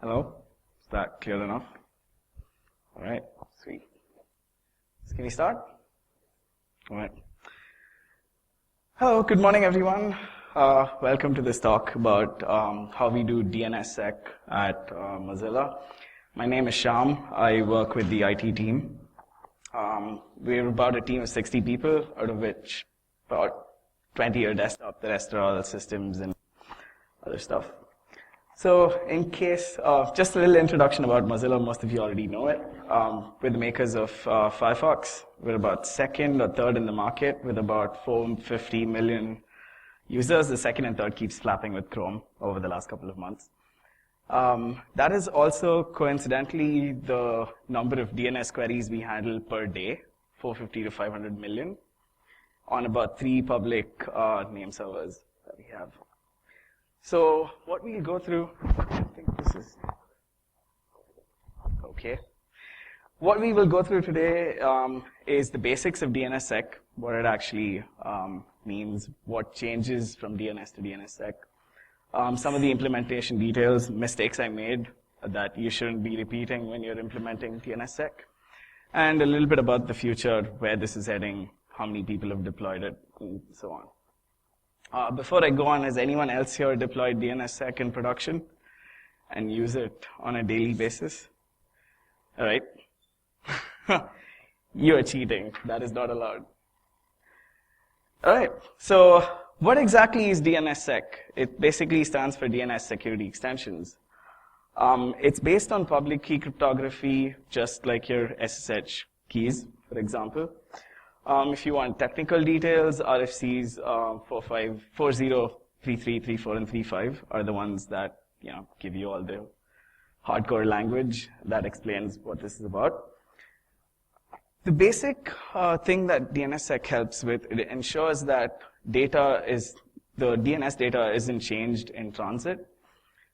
Hello? Is that clear enough? All right, sweet. So can we start? All right. Hello, good morning, everyone. Welcome to this talk about how we do DNSSEC at Mozilla. My name is Shyam. I work with the IT team. We're about a team of 60 people, out of which about 20 are desktop, the rest are all systems and other stuff. So in case, just a little introduction about Mozilla, most of you already know it. We're the makers of Firefox. We're about second or third in the market with about 450 million users. The second and third keeps flapping with Chrome over the last couple of months. That is also coincidentally the number of DNS queries we handle per day, 450 to 500 million, on about 3 public name servers that we have. So what we'll go through, I think this is okay. What we will go through today is the basics of DNSSEC, what it actually means, what changes from DNS to DNSSEC, some of the implementation details, mistakes I made that you shouldn't be repeating when you're implementing DNSSEC, and a little bit about the future, where this is heading, how many people have deployed it, and so on. Before I go on, has anyone else here deployed DNSSEC in production and use it on a daily basis? All right. You are cheating. That is not allowed. All right. So what exactly is DNSSEC? It basically stands for DNS Security Extensions. It's based on public key cryptography, just like your SSH keys, for example. If you want technical details, RFCs 40, 33, 34, and 35 are the ones that give you all the hardcore language that explains what this is about. The basic thing that DNSSEC helps with, it ensures that the DNS data isn't changed in transit.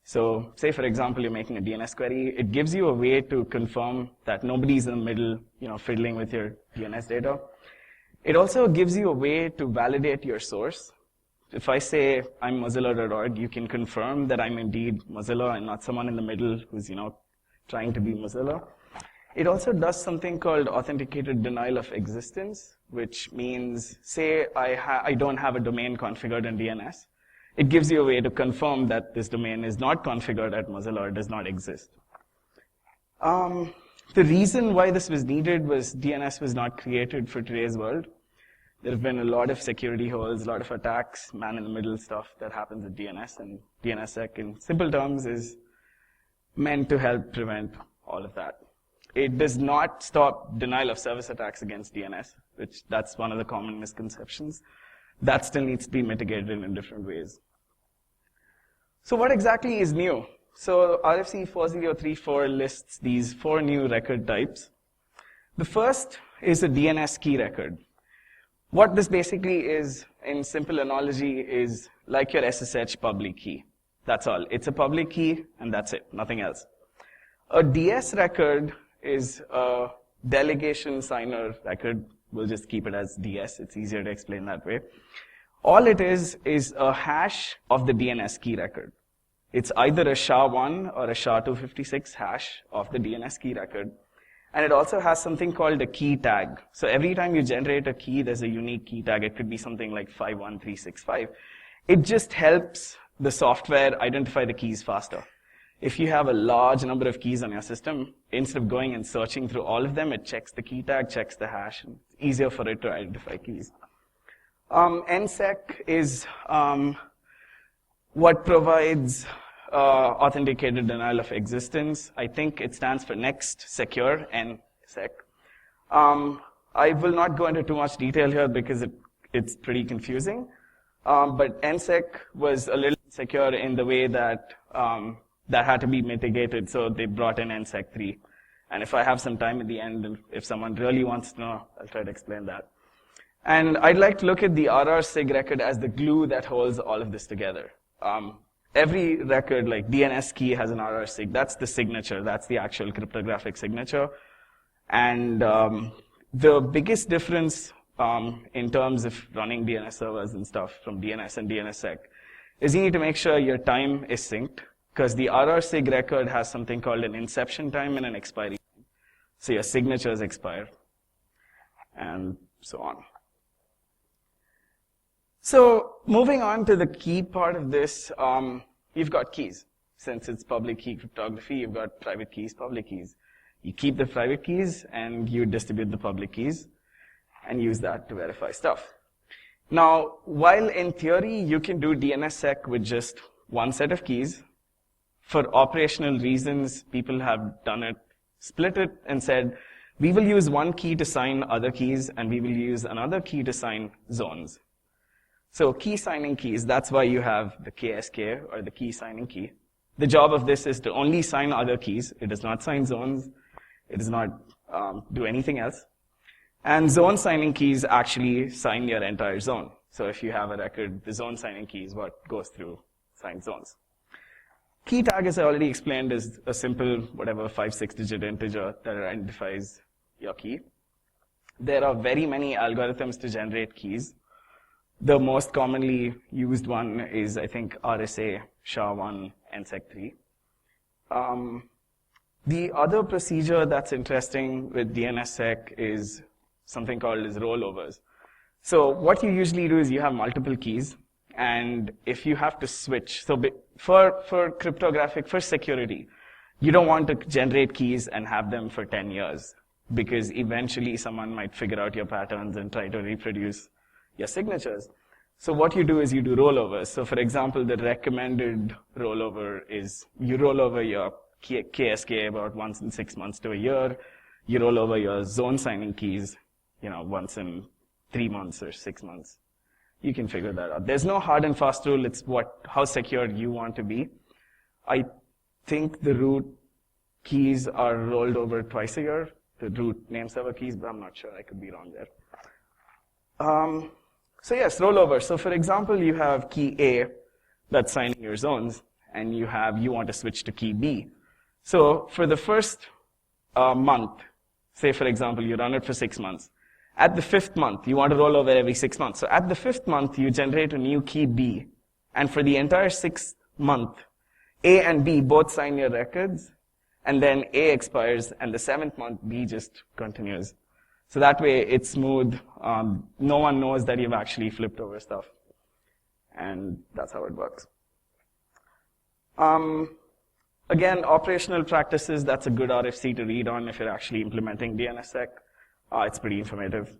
So say, for example, you're making a DNS query. It gives you a way to confirm that nobody's in the middle, fiddling with your DNS data. It also gives you a way to validate your source. If I say I'm Mozilla.org, you can confirm that I'm indeed Mozilla and not someone in the middle who's, trying to be Mozilla. It also does something called authenticated denial of existence, which means, say I don't have a domain configured in DNS. It gives you a way to confirm that this domain is not configured at Mozilla or does not exist. The reason why this was needed was DNS was not created for today's world. There have been a lot of security holes, a lot of attacks, man-in-the-middle stuff that happens with DNS, and DNSSEC, in simple terms, is meant to help prevent all of that. It does not stop denial of service attacks against DNS, which that's one of the common misconceptions. That still needs to be mitigated in different ways. So what exactly is new? So RFC 4034 lists these 4 new record types. The first is a DNSKEY record. What this basically is, in simple analogy, is like your SSH public key. That's all. It's a public key, and that's it, nothing else. A DS record is a delegation signer record. We'll just keep it as DS. It's easier to explain that way. All it is a hash of the DNSKEY record. It's either a SHA-1 or a SHA-256 hash of the DNSKEY record. And it also has something called a key tag. So every time you generate a key, there's a unique key tag. It could be something like 51365. It just helps the software identify the keys faster. If you have a large number of keys on your system, instead of going and searching through all of them, it checks the key tag, checks the hash, and it's easier for it to identify keys. NSEC is what provides authenticated denial of existence. I think it stands for Next Secure, NSEC. I will not go into too much detail here because it's pretty confusing. But NSEC was a little insecure in the way that that had to be mitigated, so they brought in NSEC 3. And if I have some time at the end, and if someone really wants to know, I'll try to explain that. And I'd like to look at the RRSIG record as the glue that holds all of this together. Every record, like DNSKEY, has an RRSIG. That's the signature. That's the actual cryptographic signature. And the biggest difference in terms of running DNS servers and stuff from DNS and DNSSEC is you need to make sure your time is synced because the RRSIG record has something called an inception time and an expiry time. So your signatures expire, and so on. So moving on to the key part of this, you've got keys. Since it's public key cryptography, you've got private keys, public keys. You keep the private keys and you distribute the public keys and use that to verify stuff. Now, while in theory you can do DNSSEC with just one set of keys, for operational reasons, people have done it, split it, and said, we will use one key to sign other keys, and we will use another key to sign zones. So key signing keys, that's why you have the KSK, or the key signing key. The job of this is to only sign other keys. It does not sign zones. It does not do anything else. And zone signing keys actually sign your entire zone. So if you have a record, the zone signing key is what goes through signed zones. Key tag, as I already explained, is a simple, whatever, 5-6 digit integer that identifies your key. There are very many algorithms to generate keys. The most commonly used one is, I think, RSA, SHA-1, NSEC 3. The other procedure that's interesting with DNSSEC is something called as rollovers. So what you usually do is you have multiple keys, and if you have to switch, so for cryptographic, for security, you don't want to generate keys and have them for 10 years, because eventually someone might figure out your patterns and try to reproduce your signatures. So what you do is you do rollovers. So for example, the recommended rollover is you roll over your KSK about once in 6 months to a year. You roll over your zone signing keys, once in 3 months or 6 months. You can figure that out. There's no hard and fast rule. It's how secure you want to be. I think the root keys are rolled over twice a year, the root name server keys, but I'm not sure. I could be wrong there. So yes, rollover. So for example, you have key A that's signing your zones, and you want to switch to key B. So for the first month, say for example, you run it for 6 months. At the 5th month, you want to roll over every 6 months. So at the 5th month, you generate a new key B. And for the entire 6th month, A and B both sign your records, and then A expires, and the 7th month, B just continues. So that way, it's smooth. No one knows that you've actually flipped over stuff. And that's how it works. Again, operational practices, that's a good RFC to read on if you're actually implementing DNSSEC. It's pretty informative.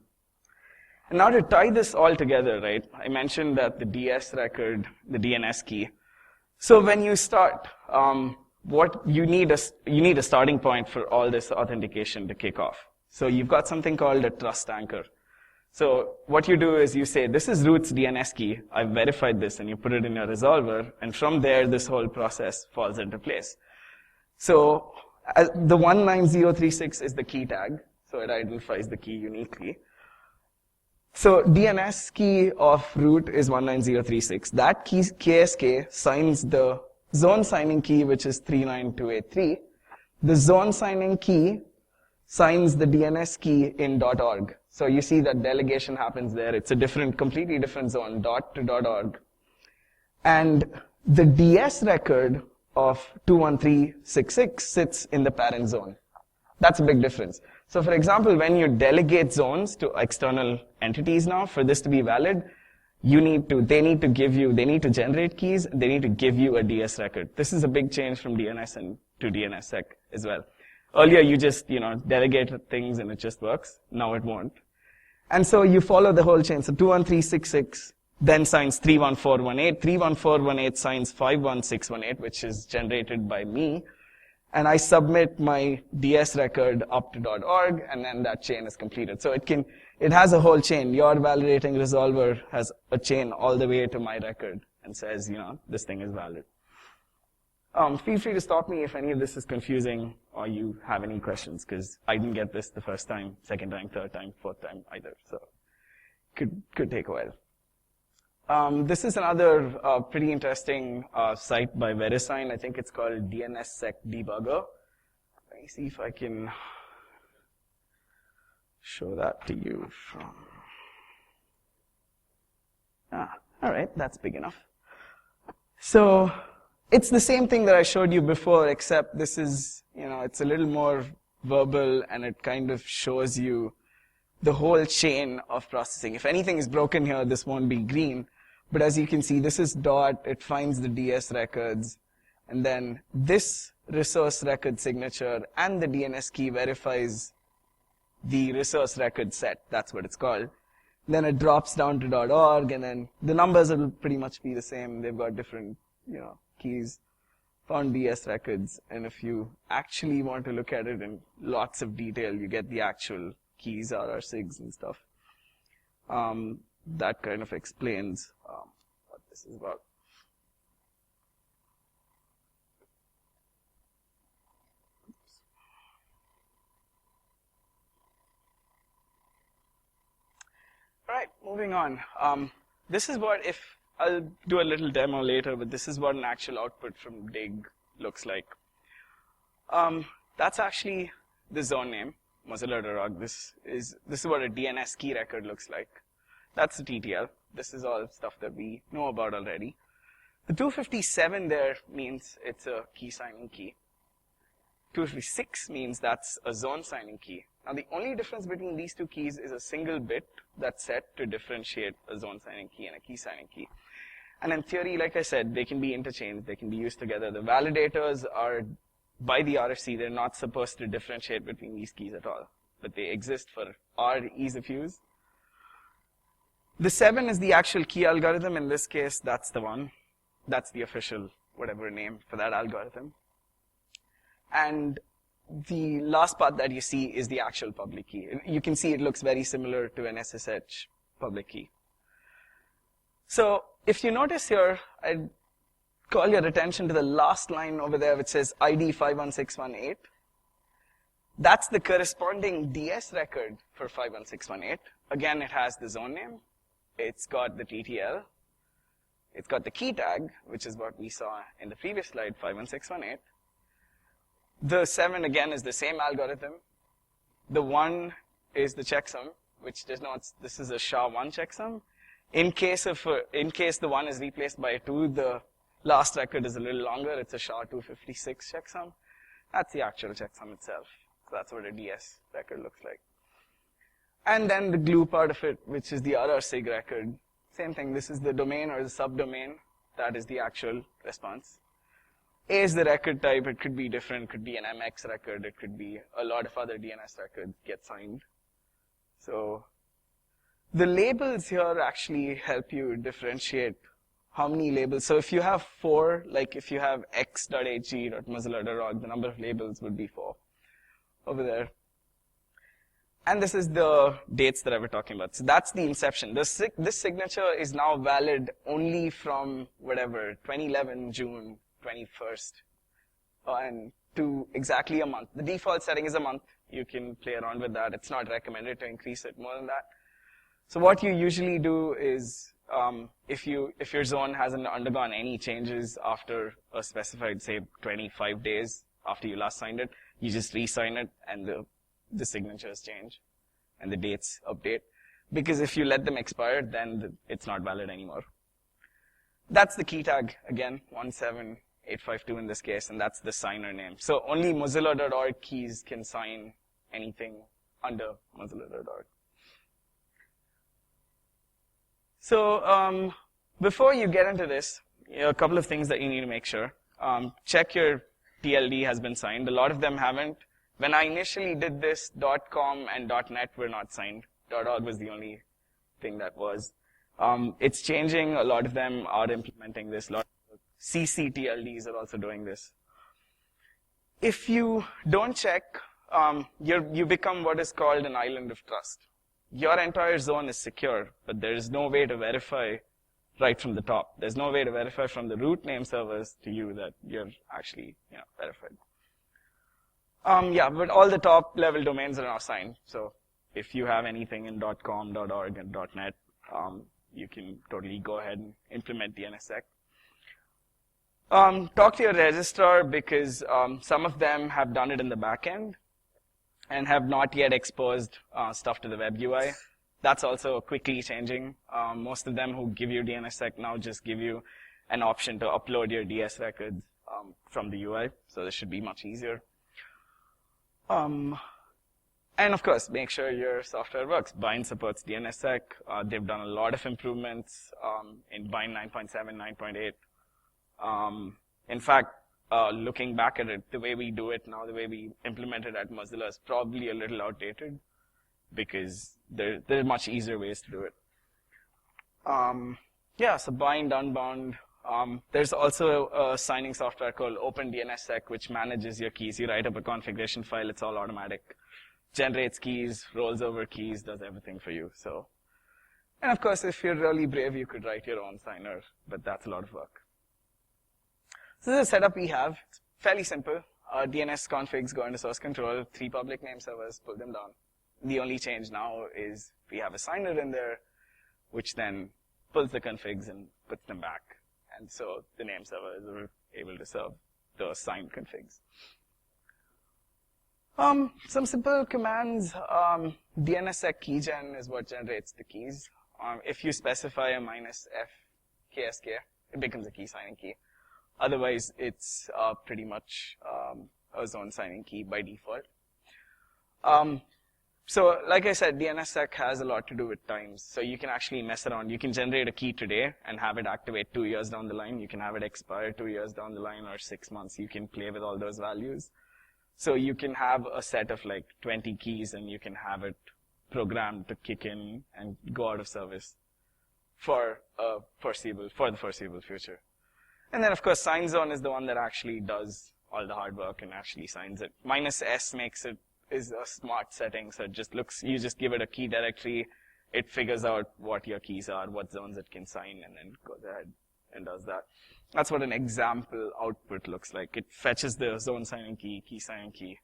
And now to tie this all together, right, I mentioned that the DS record, the DNS key. So when you start, you need a starting point for all this authentication to kick off. So you've got something called a trust anchor. So what you do is you say, this is root's DNS key. I've verified this, and you put it in your resolver, and from there, this whole process falls into place. So the 19036 is the key tag, so it identifies the key uniquely. So DNS key of root is 19036. That key, KSK, signs the zone signing key, which is 39283. The zone signing key signs the DNS key in .org. So you see that delegation happens there. It's a completely different zone, .to .org. And the DS record of 21366 sits in the parent zone. That's a big difference. So for example, when you delegate zones to external entities now, for this to be valid, they need to generate keys, they need to give you a DS record. This is a big change from DNS to DNSSEC as well. Earlier, you just, delegated things and it just works. Now it won't. And so you follow the whole chain. So 21366 then signs 31418. 31418 signs 51618, which is generated by me. And I submit my DS record up to .org, and then that chain is completed. So it has a whole chain. Your validating resolver has a chain all the way to my record and says, this thing is valid. Feel free to stop me if any of this is confusing or you have any questions, because I didn't get this the first time, second time, third time, fourth time either. So could take a while. This is another pretty interesting site by VeriSign. I think it's called DNSSEC Debugger. Let me see if I can show that to you from... all right, that's big enough. So It's the same thing that I showed you before, except this is, it's a little more verbal, and it kind of shows you the whole chain of processing. If anything is broken here, this won't be green. But as you can see, this is dot, it finds the DS records, and then this resource record signature and the DNS key verifies the resource record set. That's what it's called. Then it drops down to .org, and then the numbers will pretty much be the same. They've got different, keys, found DS records, and if you actually want to look at it in lots of detail, you get the actual keys, RRSIGs and stuff. That kind of explains what this is about. All right, moving on. This is what, if I'll do a little demo later, but this is what an actual output from dig looks like. That's actually the zone name, Mozilla.org. This is what a DNS key record looks like. That's the TTL. This is all stuff that we know about already. The 257 there means it's a key signing key. 256 means that's a zone signing key. Now the only difference between these two keys is a single bit that's set to differentiate a zone signing key and a key signing key. And in theory, like I said, they can be interchanged, they can be used together. The validators are, by the RFC, they're not supposed to differentiate between these keys at all, but they exist for our ease of use. The 7 is the actual key algorithm. In this case, that's the one. That's the official, whatever name for that algorithm. And the last part that you see is the actual public key. You can see it looks very similar to an SSH public key. So if you notice here, I'd call your attention to the last line over there which says ID 51618. That's the corresponding DS record for 51618. Again, it has the zone name. It's got the TTL. It's got the key tag, which is what we saw in the previous slide, 51618. The 7, again, is the same algorithm. The 1 is the checksum, which denotes this is a SHA-1 checksum. In case the 1 is replaced by a 2, the last record is a little longer. It's a SHA-256 checksum. That's the actual checksum itself. So that's what a DS record looks like. And then the glue part of it, which is the RRSIG record. Same thing. This is the domain or the subdomain. That is the actual response. A is the record type. It could be different. It could be an MX record. It could be a lot of other DNS records get signed. So the labels here actually help you differentiate how many labels. So if you have 4, like if you have x.hg.mozilla.org, the number of labels would be 4 over there. And this is the dates that I was talking about. So that's the inception. This signature is now valid only from whatever, 2011, June 21st, and to exactly a month. The default setting is a month. You can play around with that. It's not recommended to increase it more than that. So what you usually do is, if your zone hasn't undergone any changes after a specified, say, 25 days after you last signed it, you just re-sign it, and the signatures change and the dates update. Because if you let them expire, then it's not valid anymore. That's the key tag, again, 17852 in this case, and that's the signer name. So only Mozilla.org keys can sign anything under Mozilla.org. So before you get into this, a couple of things that you need to make sure. Check your TLD has been signed. A lot of them haven't. When I initially did this, .com and .net were not signed. .org was the only thing that was. It's changing. A lot of them are implementing this. A lot of CCTLDs are also doing this. If you don't check, you become what is called an island of trust. Your entire zone is secure, but there is no way to verify right from the top. There's no way to verify from the root name servers to you that you're actually verified. But all the top level domains are now signed. So if you have anything in .com, .org, and .net, you can totally go ahead and implement DNSSEC. Talk to your registrar because some of them have done it in the back end and have not yet exposed stuff to the web UI. That's also quickly changing. Most of them who give you DNSSEC now just give you an option to upload your DS records from the UI, so this should be much easier. And of course, make sure your software works. Bind supports DNSSEC. They've done a lot of improvements in Bind 9.7, 9.8. In fact, looking back at it, the way we do it now, the way we implement it at Mozilla is probably a little outdated because there are much easier ways to do it. Yeah, so bind, unbound. There's also a signing software called OpenDNSSEC, which manages your keys. You write up a configuration file, it's all automatic. Generates keys, rolls over keys, does everything for you. So, and of course, if you're really brave, you could write your own signer, but that's a lot of work. So this is the setup we have. It's fairly simple. DNS configs go into source control, 3 public name servers, pull them down. The only change now is we have a signer in there, which then pulls the configs and puts them back. And so the name servers are able to serve those signed configs. Some simple commands. DNSSEC keygen is what generates the keys. If you specify a -f KSK, it becomes a key signing key. Otherwise, it's pretty much a zone signing key by default. So, like I said, DNSSEC has a lot to do with times. So you can actually mess around. You can generate a key today and have it activate 2 years down the line. You can have it expire 2 years down the line or 6 months. You can play with all those values. So you can have a set of like 20 keys and you can have it programmed to kick in and go out of service for the foreseeable future. And then of course sign zone is the one that actually does all the hard work and actually signs it. -s makes it is a smart setting, so it just looks, you just give it a key directory, it figures out what your keys are, what zones it can sign, and then goes ahead and does that. That's what an example output looks like. It fetches the zone signing key signing key,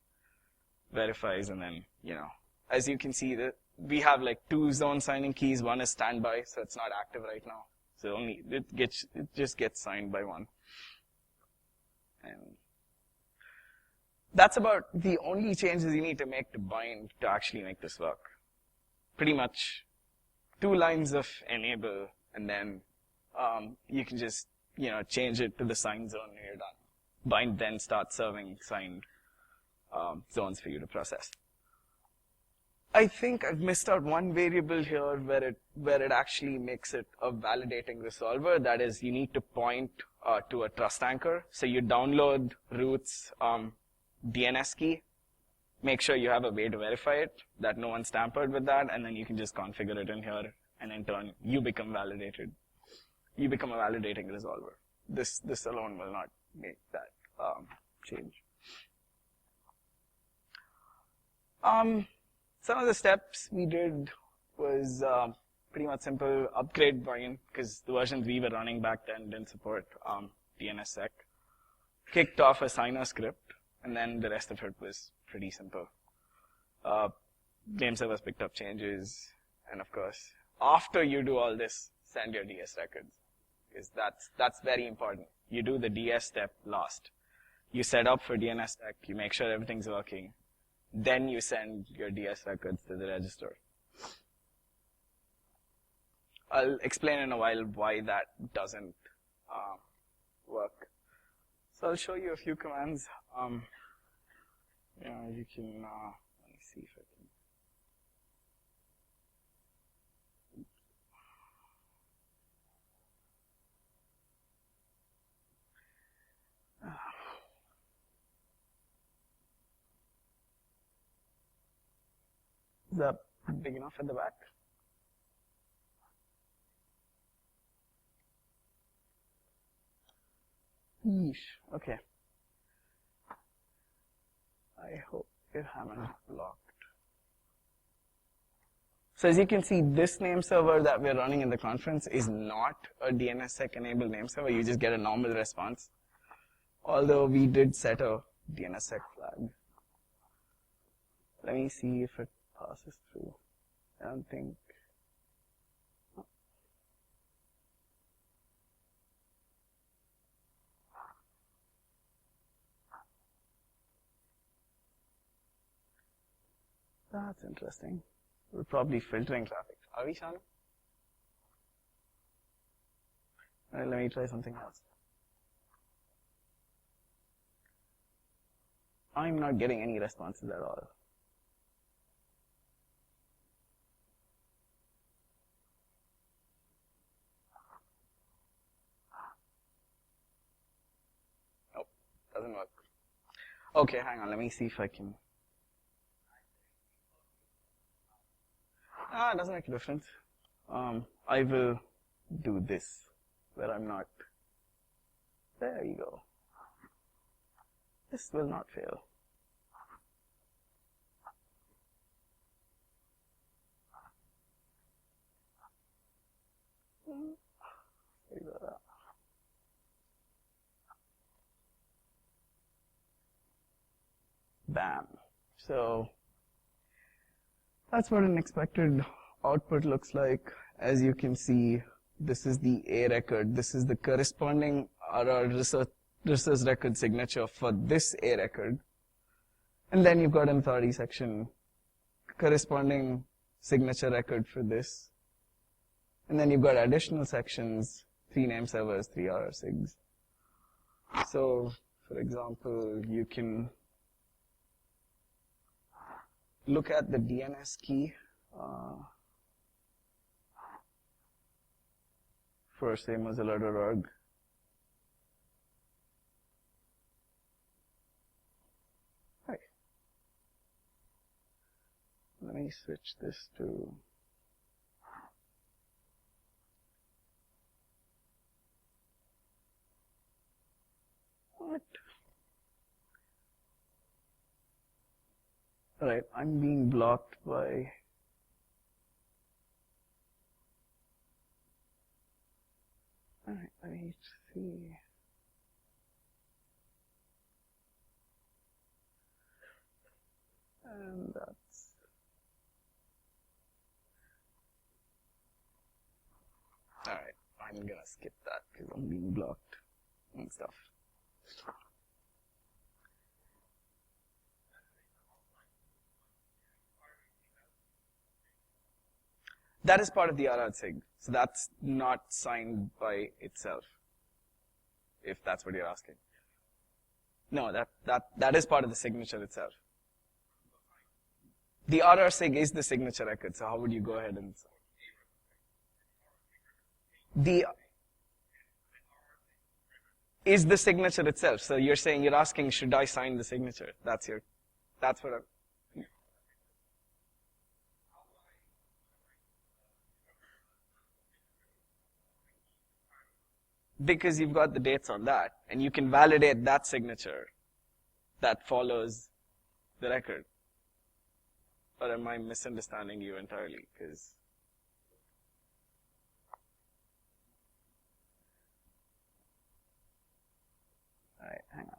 verifies, and then, you know, as you can see, we have like 2 zone signing keys. One is standby, so it's not active right now. So only it just gets signed by one. And that's about the only changes you need to make to bind to actually make this work. Pretty much 2 lines of enable, and then you can just, you know, change it to the sign zone and you're done. Bind then starts serving signed zones for you to process. I think I've missed out one variable here where it actually makes it a validating resolver. That is, you need to point to a trust anchor. So you download root's DNS key, make sure you have a way to verify it, that no one's tampered with that, and then you can just configure it in here, and in turn, you become validated. You become a validating resolver. This alone will not make that change. Some of the steps we did was pretty much simple. Upgrade bind, because the versions we were running back then didn't support DNSSEC. Kicked off a signer script, and then the rest of it was pretty simple. Name servers picked up changes, and of course, after you do all this, send your DS records, because that's very important. You do the DS step last. You set up for DNSSEC, you make sure everything's working, then you send your DS records to the register. I'll explain in a while why that doesn't work. So I'll show you a few commands. You can, let me see if I can. Is that big enough at the back? Yeesh. Okay. I hope you haven't blocked. So as you can see, this name server that we're running in the conference is not a DNSSEC enabled name server. You just get a normal response. Although we did set a DNSSEC flag. Let me see if it passes through. I don't think. That's interesting. We're probably filtering traffic. Are we, Shyam? Let me try something else. I'm not getting any responses at all. Nope, doesn't work. Okay, hang on, let me see if I can. It doesn't make a difference. I will do this, where I'm not. There you go. This will not fail. Bam. So that's what an expected output looks like. As you can see, this is the A record. This is the corresponding RR research record signature for this A record. And then you've got an authority section corresponding signature record for this. And then you've got additional sections, 3 name servers, 3 RRSIGs. So, for example, you can look at the DNSKEY for, say, Mozilla.org. Right. Let me switch this to what? Alright, I'm being blocked by alright, let me see. And that's alright, I'm gonna skip that because I'm being blocked and stuff. That is part of the RRSIG, so that's not signed by itself, if that's what you're asking. No, that is part of the signature itself. The RRSIG is the signature record, so how would you go ahead and... The is the signature itself, so you're saying, you're asking, should I sign the signature? That's what I'm... Because you've got the dates on that, and you can validate that signature that follows the record. Or am I misunderstanding you entirely? Because alright, hang on.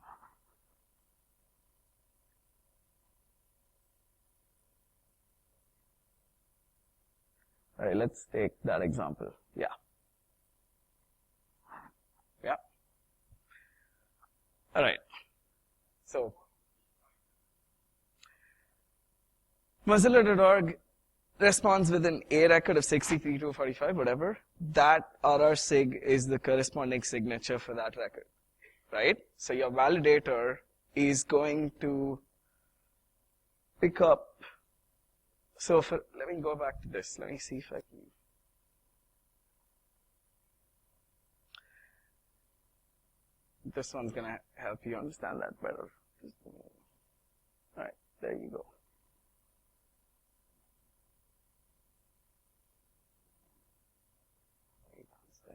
Alright, let's take that example. Yeah. Yeah. Alright. So, Mozilla.org responds with an A record of 63 to 45, whatever. That RRSIG is the corresponding signature for that record. Right? So your validator is going to pick up. So let me go back to this. Let me see if I can. This one's going to help you understand that better. Alright, there you go.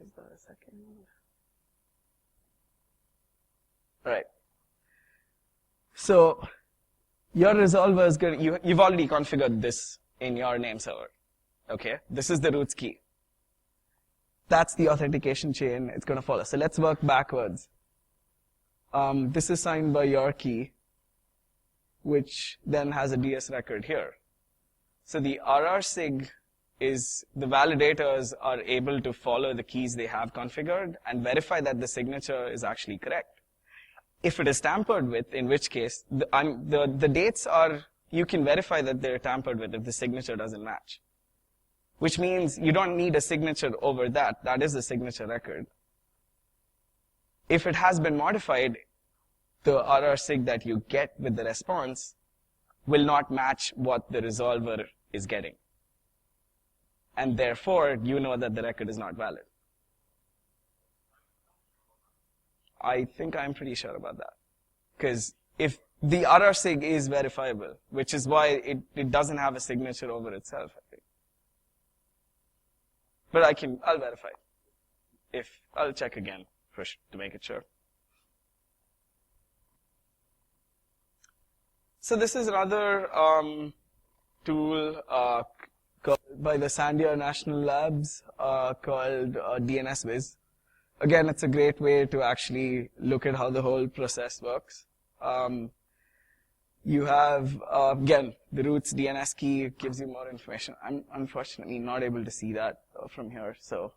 Is that a second? Alright. So, your resolver is going to, you've already configured this in your name server. Okay? This is the roots key. That's the authentication chain it's going to follow. So let's work backwards. This is signed by your key, which then has a DS record here. So the RRSIG is, the validators are able to follow the keys they have configured and verify that the signature is actually correct. If it is tampered with, in which case, the dates are, you can verify that they're tampered with if the signature doesn't match. Which means you don't need a signature over that. That is the signature record. if it has been modified, the RRSIG that you get with the response will not match what the resolver is getting. And therefore, you know that the record is not valid. I think I'm pretty sure about that. Because if the RRSIG is verifiable, which is why it doesn't have a signature over itself, I think. But I'll verify. I'll check again to make it sure. So this is another tool by the Sandia National Labs called DNSWiz. Again, it's a great way to actually look at how the whole process works. You have, again, the roots DNSKEY gives you more information. I'm unfortunately not able to see that from here. So,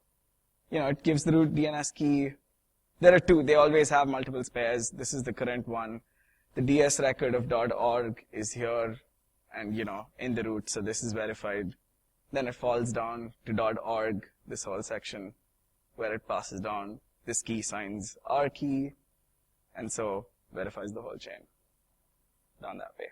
it gives the root DNSKEY. There are two. They always have multiple spares. This is the current one. The DS record of .org is here and, in the root. So this is verified. Then it falls down to .org, this whole section, where it passes down. This key signs our key, and so verifies the whole chain down that way.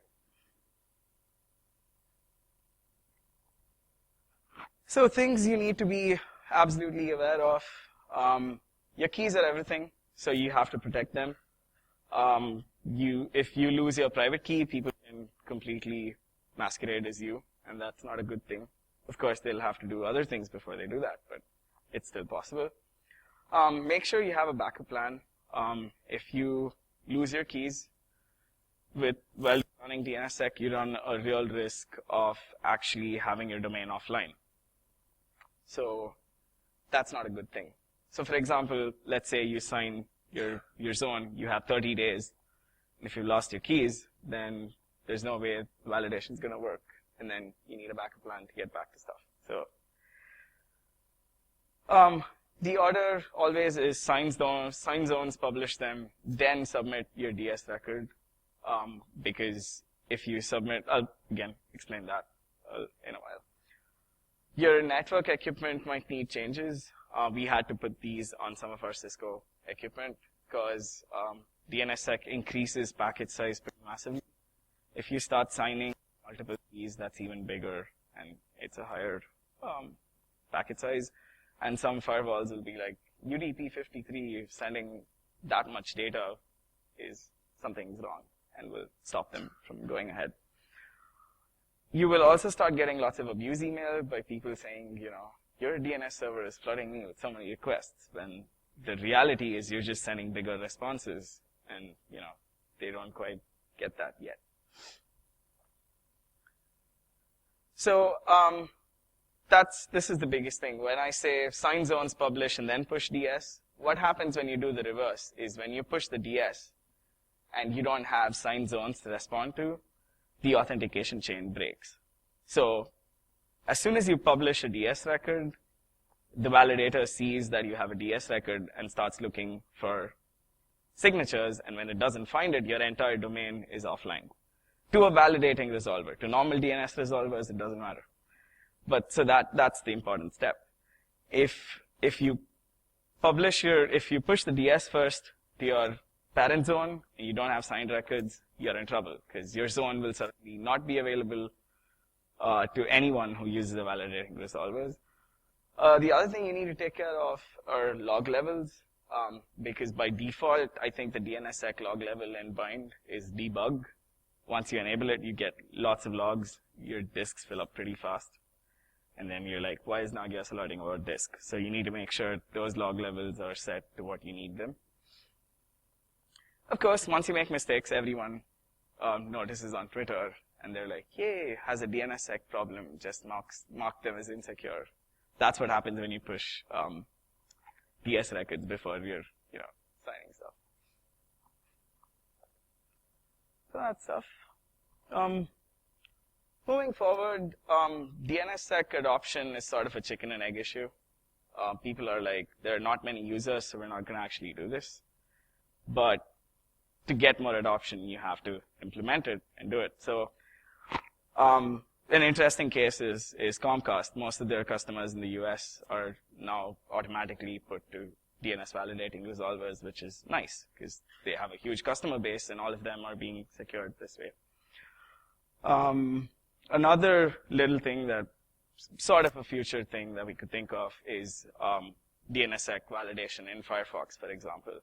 So things you need to be absolutely aware of. Your keys are everything, so you have to protect them. If you lose your private key, people can completely masquerade as you, and that's not a good thing. Of course, they'll have to do other things before they do that, but it's still possible. Make sure you have a backup plan. If you lose your keys while running DNSSEC, you run a real risk of actually having your domain offline. So that's not a good thing. So for example, let's say you sign your zone, you have 30 days. If you've lost your keys, then there's no way validation is going to work. And then you need a backup plan to get back to stuff. So the order always is sign zones, publish them, then submit your DS record. Because if you submit, I'll again explain that in a while. Your network equipment might need changes. We had to put these on some of our Cisco equipment because DNSSEC increases packet size pretty massively. If you start signing multiple keys, that's even bigger, and it's a higher packet size. And some firewalls will be like, UDP53 sending that much data something's wrong, and will stop them from going ahead. You will also start getting lots of abuse email by people saying, your DNS server is flooding me with so many requests, when the reality is you're just sending bigger responses, and, they don't quite get that yet. So, this is the biggest thing. When I say sign zones, publish, and then push DS, what happens when you do the reverse is when you push the DS and you don't have sign zones to respond to, the authentication chain breaks. So, as soon as you publish a DS record, the validator sees that you have a DS record and starts looking for signatures, and when it doesn't find it, your entire domain is offline. To a validating resolver. To normal DNS resolvers, it doesn't matter. But so that's the important step. If you push the DS first to your parent zone and you don't have signed records, you're in trouble because your zone will certainly not be available to anyone who uses the validating resolvers. The other thing you need to take care of are log levels, because by default, I think the DNSSEC log level in bind is debug. Once you enable it, you get lots of logs. Your disks fill up pretty fast. And then you're like, why is Nagios alerting about disk? So you need to make sure those log levels are set to what you need them. Of course, once you make mistakes, everyone notices on Twitter, and they're like, yay, has a DNSSEC problem, just mark them as insecure. That's what happens when you push DS records before you're, signing stuff. So that's stuff. Moving forward, DNSSEC adoption is sort of a chicken and egg issue. People are like, there are not many users, so we're not going to actually do this. But to get more adoption, you have to implement it and do it. So an interesting case is Comcast. Most of their customers in the US are now automatically put to DNS validating resolvers, which is nice because they have a huge customer base and all of them are being secured this way. Another little thing sort of a future thing that we could think of is DNSSEC validation in Firefox, for example.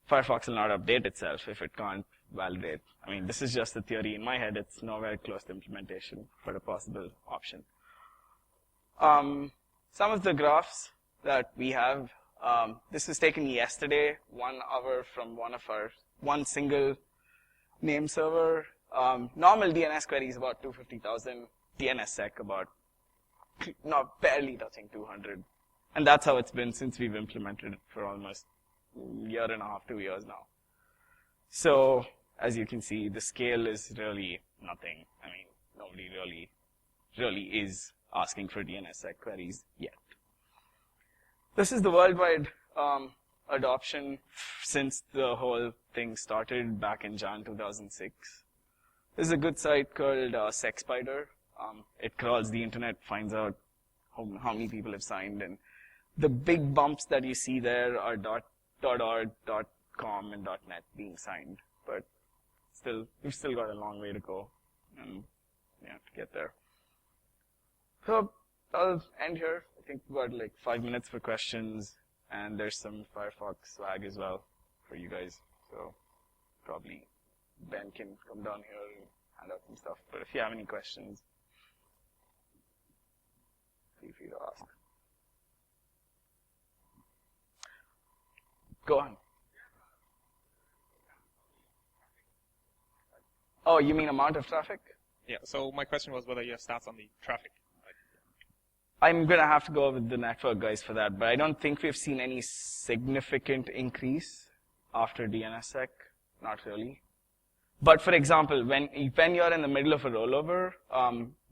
Firefox will not update itself if it can't validate. I mean, this is just a theory in my head. It's nowhere close to implementation, but a possible option. Some of the graphs that we have, this was taken yesterday, 1 hour from one single name server. Normal DNS query is about 250,000. DNSSEC about, barely touching 200. And that's how it's been since we've implemented it for almost a year and a half, 2 years now. So, as you can see, the scale is really nothing. I mean, nobody really is asking for DNSSEC queries yet. This is the worldwide adoption since the whole thing started back in Jan 2006. There's a good site called SecSpider. It crawls the internet, finds out how many people have signed, and the big bumps that you see there are .org, .com, and .net being signed. But we've still got a long way to go, and to get there. So I'll end here. I think we've got like 5 minutes for questions, and there's some Firefox swag as well for you guys. So probably Ben can come down here and hand out some stuff. But if you have any questions, feel free to ask. Go on. Oh, you mean amount of traffic? Yeah, so my question was whether you have stats on the traffic. I'm going to have to go with the network guys for that, but I don't think we've seen any significant increase after DNSSEC. Not really. But for example, when you're in the middle of a rollover,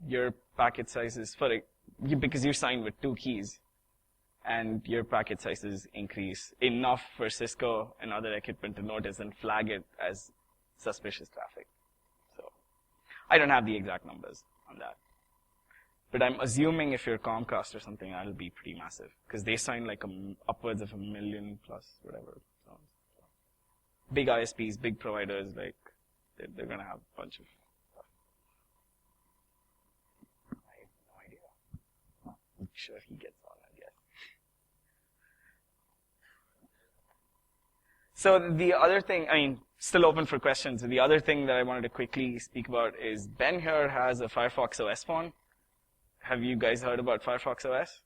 your packet sizes, because you're signed with 2 keys, and your packet sizes increase enough for Cisco and other equipment to notice and flag it as suspicious traffic. So I don't have the exact numbers on that. But I'm assuming if you're Comcast or something, that'll be pretty massive. Because they sign like upwards of 1 million plus, whatever. So big ISPs, big providers, like, they're going to have a bunch of stuff. I have no idea. I'm sure he gets on, I guess. So the other thing, I mean, still open for questions. The other thing that I wanted to quickly speak about is Ben here has a Firefox OS phone. Have you guys heard about Firefox OS?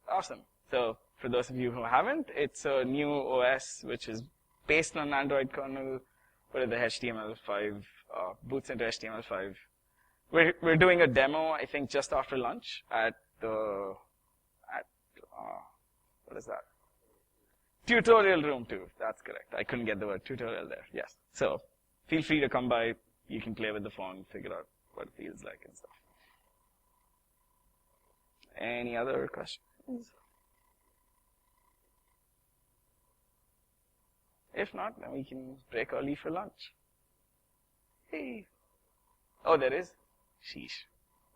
Awesome. So for those of you who haven't, it's a new OS which is based on Android kernel, but the HTML5 boots into HTML5. We're doing a demo, I think, just after lunch at what is that? Tutorial room 2. That's correct. I couldn't get the word tutorial there. Yes. So feel free to come by. You can play with the phone, figure out what it feels like and stuff. Any other questions? If not, then we can break early for lunch. Hey. Oh, there is? Sheesh.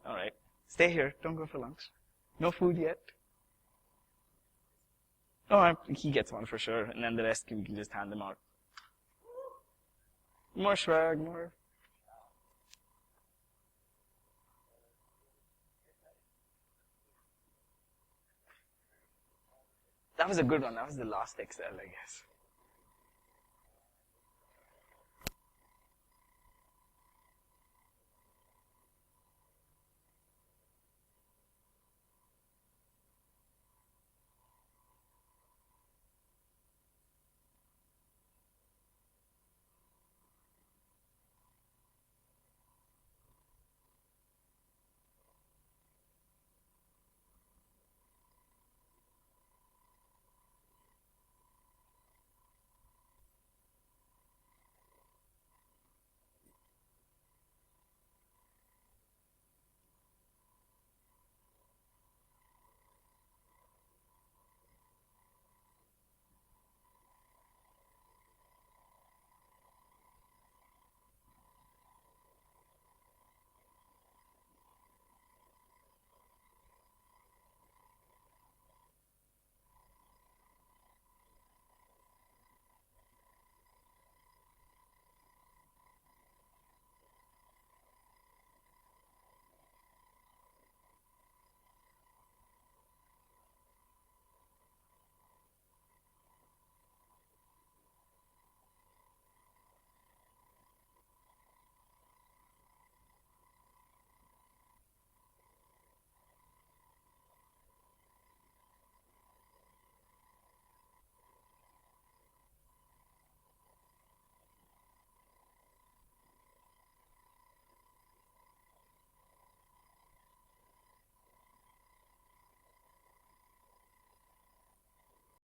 All right. Stay here. Don't go for lunch. No food yet. Oh, he gets one for sure, and then the rest we can just hand them out. More swag, more. That was a good one. That was the last Excel, I guess.